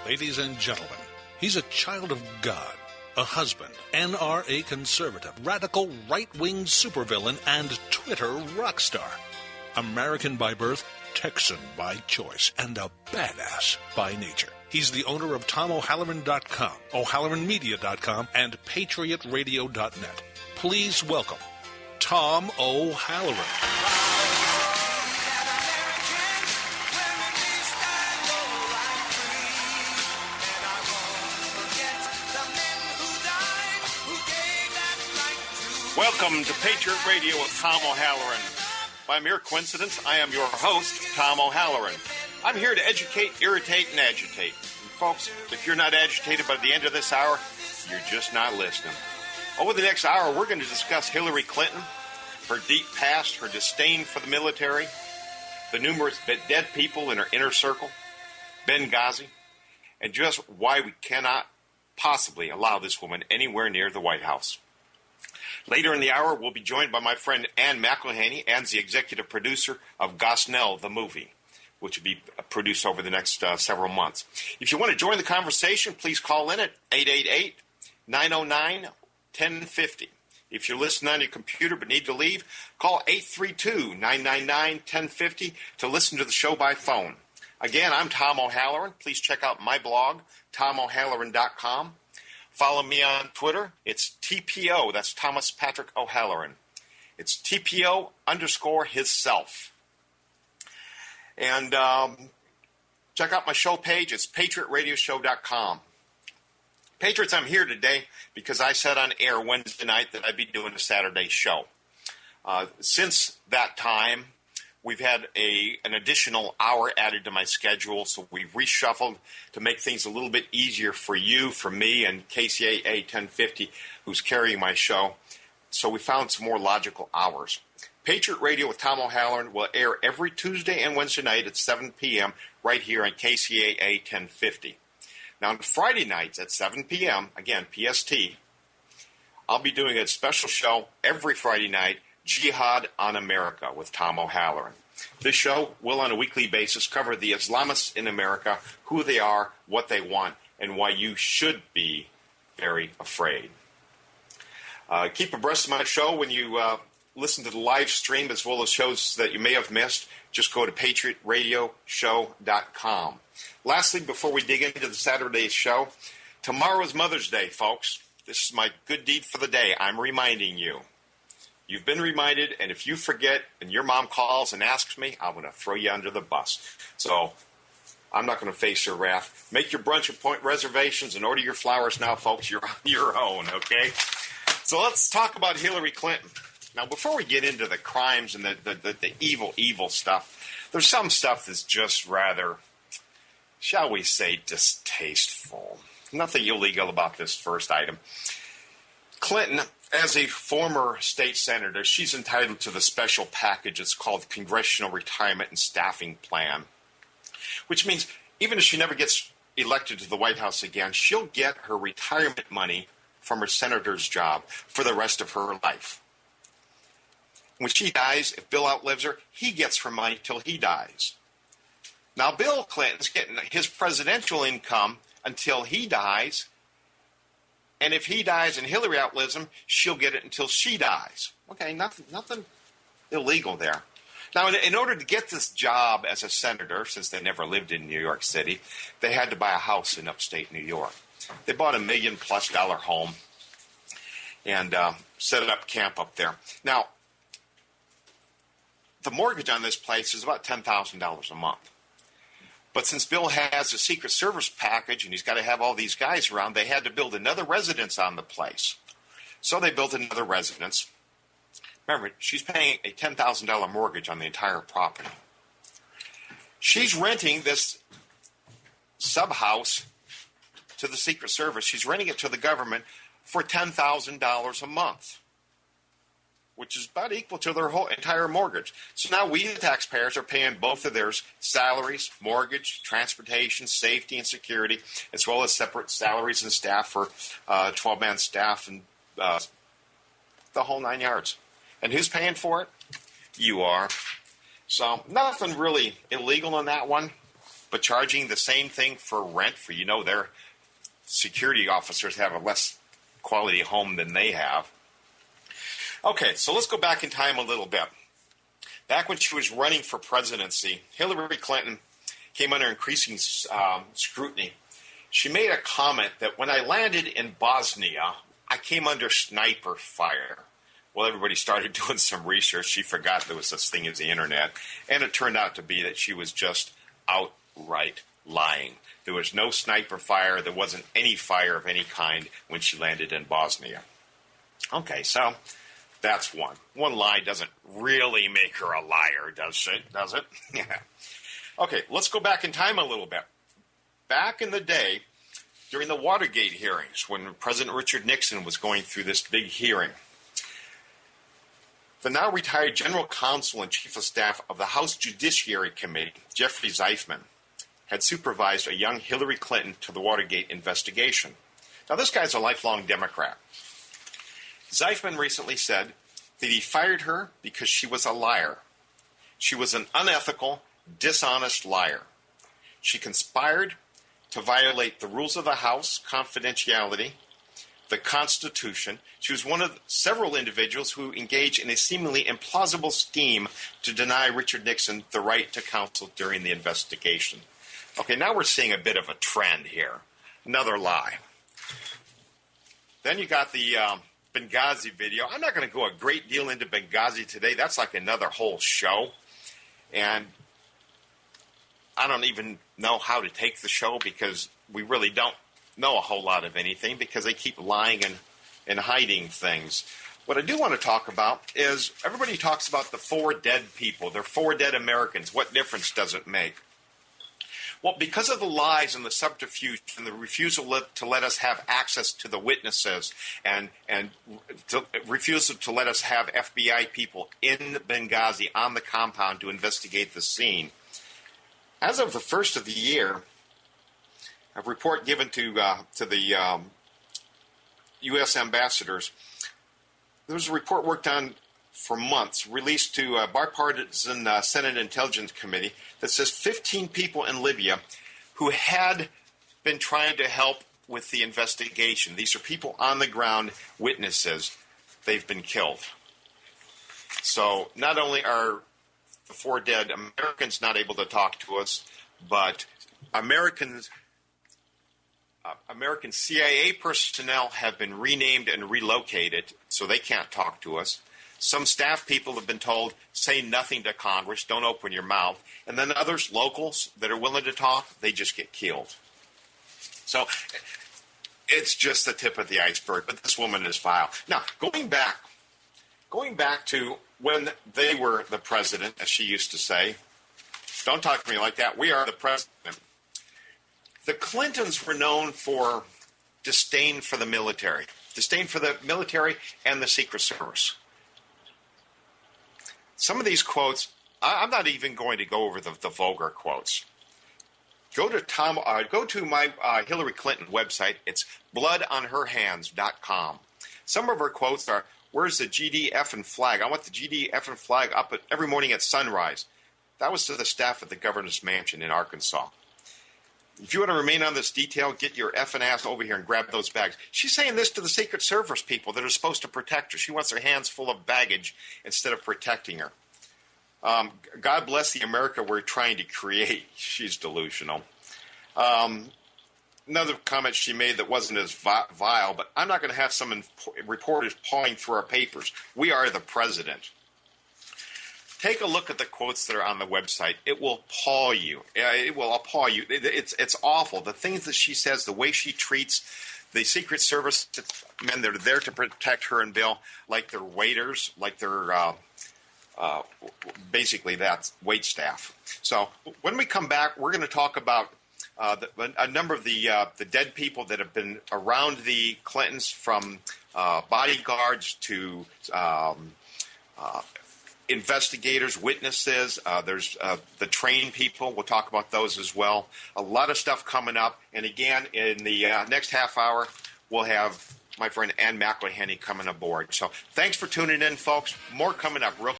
Ladies and gentlemen, he's a child of God, a husband, NRA conservative, radical right-wing supervillain, and Twitter rock star. American by birth, Texan by choice, and a badass by nature. He's the owner of TomO'Halloran.com, O'HalloranMedia.com, and PatriotRadio.net. Please welcome Tom O'Halloran. Welcome to Patriot Radio with Tom O'Halloran. By mere coincidence, I am your host, Tom O'Halloran. I'm here to educate, irritate, and agitate. And folks, if you're not agitated by the end of this hour, you're just not listening. Over the next hour, we're going to discuss Hillary Clinton, her deep past, her disdain for the military, the numerous dead people in her inner circle, Benghazi, and just why we cannot possibly allow this woman anywhere near the White House. Later in the hour, we'll be joined by my friend Ann McElhaney, Ann's the executive producer of Gosnell, the movie, which will be produced over the next several months. If you want to join the conversation, please call in at 888-909-1050. If you're listening on your computer but need to leave, call 832-999-1050 to listen to the show by phone. Again, I'm Tom O'Halloran. Please check out my blog, TomO'Halloran.com. Follow me on Twitter. It's TPO. That's Thomas Patrick O'Halloran. It's TPO_hisself. And check out my show page. It's PatriotRadioshow.com. Patriots, I'm here today because I said on air Wednesday night that I'd be doing a Saturday show. Since that time, we've had an additional hour added to my schedule, so we've reshuffled to make things a little bit easier for you, for me, and KCAA 1050, who's carrying my show. So we found some more logical hours. Patriot Radio with Tom O'Halloran will air every Tuesday and Wednesday night at 7 p.m. right here on KCAA 1050. Now, on Friday nights at 7 p.m., again, PST, I'll be doing a special show every Friday night, Jihad on America with Tom O'Halloran. This show will, on a weekly basis, cover the Islamists in America, who they are, what they want, and why you should be very afraid. Keep abreast of my show when you listen to the live stream, as well as shows that you may have missed. Just go to PatriotRadioshow.com. Lastly, before we dig into the Saturday show, tomorrow is Mother's Day, folks. This is my good deed for the day. I'm reminding you. You've been reminded, and if you forget and your mom calls and asks me, I'm going to throw you under the bus. So I'm not going to face your wrath. Make your brunch appointment reservations and order your flowers now, folks. You're on your own, okay? So let's talk about Hillary Clinton. Now, before we get into the crimes and the evil stuff, there's some stuff that's just rather, shall we say, distasteful. Nothing illegal about this first item. Clinton, as a former state senator, she's entitled to the special package. It's called Congressional Retirement and Staffing Plan, which means even if she never gets elected to the White House again, she'll get her retirement money from her senator's job for the rest of her life. When she dies, if Bill outlives her, he gets her money till he dies. Now, Bill Clinton's getting his presidential income until he dies. And if he dies and Hillary outlives him, she'll get it until she dies. Okay, nothing illegal there. Now, in order to get this job as a senator, since they never lived in New York City, they had to buy a house in upstate New York. They bought $1 million+ home and set up camp up there. Now, the mortgage on this place is about $10,000 a month. But since Bill has a Secret Service package and he's got to have all these guys around, they had to build another residence on the place. So they built another residence. Remember, she's paying a $10,000 mortgage on the entire property. She's renting this sub-house to the Secret Service. She's renting it to the government for $10,000 a month, which is about equal to their whole entire mortgage. So now we, the taxpayers, are paying both of their salaries, mortgage, transportation, safety, and security, as well as separate salaries and staff for 12-man staff and the whole 9 yards. And who's paying for it? You are. So nothing really illegal in that one. but charging the same thing for rent for, their security officers have a less quality home than they have. Okay, so let's go back in time a little bit. Back when she was running for presidency, Hillary Clinton came under increasing scrutiny. She made a comment that when I landed in Bosnia, I came under sniper fire. Well, everybody started doing some research. She forgot there was such thing as the internet, and it turned out to be that she was just outright lying. There was no sniper fire. There wasn't any fire of any kind when she landed in Bosnia. Okay, so that's one. One lie doesn't really make her a liar, does it? Yeah. Okay, let's go back in time a little bit. Back in the day, during the Watergate hearings, when President Richard Nixon was going through this big hearing, the now retired General Counsel and Chief of Staff of the House Judiciary Committee, Jeffrey Zeifman, had supervised a young Hillary Clinton to the Watergate investigation. Now, this guy's a lifelong Democrat. Zeifman recently said that he fired her because she was a liar. She was an unethical, dishonest liar. She conspired to violate the rules of the House, confidentiality, the Constitution. She was one of several individuals who engaged in a seemingly implausible scheme to deny Richard Nixon the right to counsel during the investigation. Okay, now we're seeing a bit of a trend here. Another lie. Then you got the Benghazi video. I'm not going to go a great deal into Benghazi today. That's like another whole show. And I don't even know how to take the show because we really don't know a whole lot of anything because they keep lying and hiding things. What I do want to talk about is everybody talks about the 4 dead people. They're 4 dead Americans. What difference does it make? Well, because of the lies and the subterfuge and the refusal to let us have access to the witnesses and refusal to let us have FBI people in Benghazi on the compound to investigate the scene, as of the first of the year, a report given to the U.S. ambassadors, there was a report worked on for months, released to a bipartisan Senate Intelligence Committee that says 15 people in Libya who had been trying to help with the investigation. These are people on the ground, witnesses. They've been killed. So not only are the 4 dead Americans not able to talk to us, but American CIA personnel have been renamed and relocated, so they can't talk to us. Some staff people have been told, say nothing to Congress, don't open your mouth. And then others, locals, that are willing to talk, they just get killed. So it's just the tip of the iceberg, but this woman is vile. Now, going back to when they were the president, as she used to say, don't talk to me like that, we are the president. The Clintons were known for disdain for the military and the Secret Service. Some of these quotes, I'm not even going to go over the vulgar quotes. Go to my Hillary Clinton website. It's bloodonherhands.com. Some of her quotes are, "Where's the GDF and flag? I want the GDF and flag up every morning at sunrise." That was to the staff at the governor's mansion in Arkansas. If you want to remain on this detail, get your effing ass over here and grab those bags. She's saying this to the Secret Service people that are supposed to protect her. She wants her hands full of baggage instead of protecting her. God bless the America we're trying to create. She's delusional. Another comment she made that wasn't as vile, but I'm not going to have some reporters pawing through our papers. We are the president. Take a look at the quotes that are on the website. It will appall you. It will appall you. It's awful. The things that she says, the way she treats the Secret Service men that are there to protect her and Bill, like they're waiters, like they're basically that's wait staff. So when we come back, we're going to talk about a number of the dead people that have been around the Clintons, from bodyguards to investigators, witnesses. There's the trained people. We'll talk about those as well. A lot of stuff coming up. And again, in the next half hour, we'll have my friend Ann McElhenney coming aboard. So thanks for tuning in, folks. More coming up real